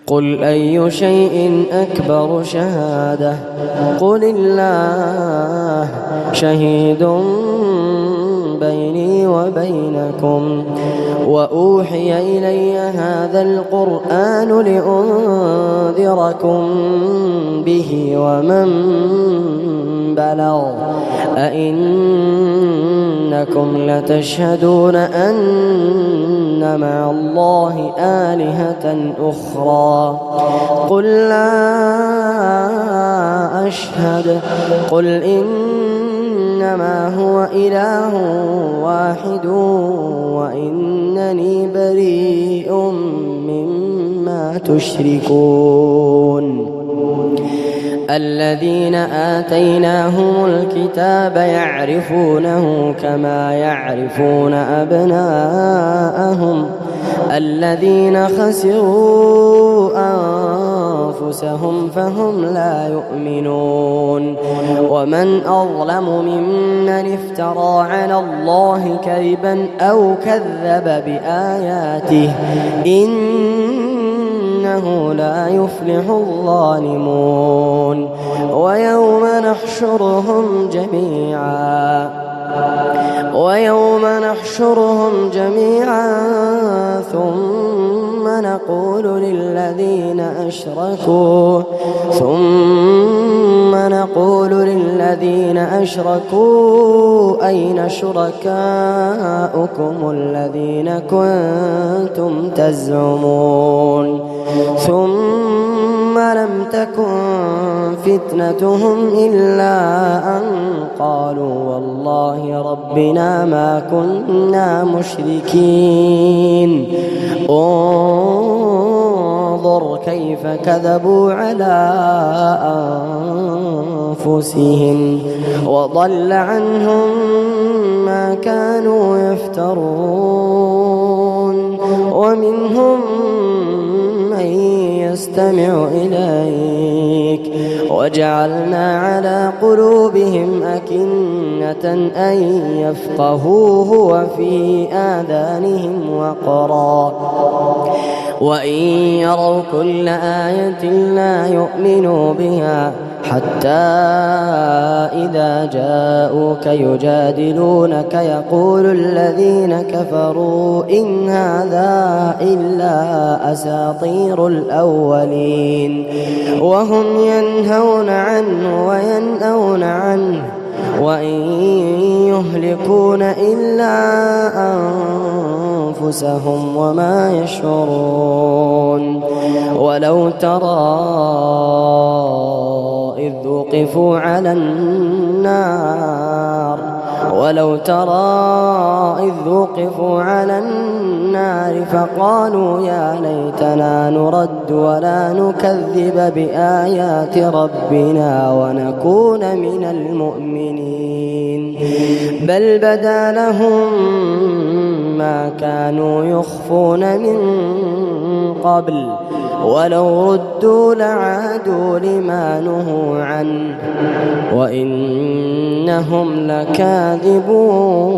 قل أي شيء أكبر شهادة قل الله شهيد بيني وبينكم وأوحي إلي هذا القرآن لأنذركم به ومن بلغ أئنكم لتشهدون أن مع الله آلهة أخرى قل لا أشهد قل إنما هو إله واحد وإنني بريء مما تشركون الذين آتيناهم الكتاب يعرفونه كما يعرفون أبناءهم الذين خسروا أنفسهم فهم لا يؤمنون ومن أظلم ممن افترى على الله كذبا أو كذب بآياته إنه لا يفلح الظالمون ويوم نحشرهم جميعا ثم نقول للذين أشركوا أين شركاؤكم الذين كنتم تزعمون ثم لم تكن فتنتهم إلا أن قالوا والله ربنا ما كنا مشركين انظر كيف كذبوا على أنفسهم وضل عنهم ما كانوا يفترون ومنهم من يستمع إليك وجعلنا على قلوبهم أكنة أن يفقهوه وفي آذانهم وقرا وإن يروا كل آية لا يؤمنوا بها حتى إذا جاءوك يجادلونك يقول الذين كفروا إن هذا إلا أساطير الأولين وهم ينهون عنه وينأون عنه وإن يهلكون إلا أنفسهم وما يشعرون ولو ترى إذ وقفوا على النار فقالوا يا ليتنا نرد ولا نكذب بآيات ربنا ونكون من المؤمنين بل بدا لهم ما كانوا يخفون من قبل ولو ردوا لعادوا لما نهوا عنه وإنهم لكاذبون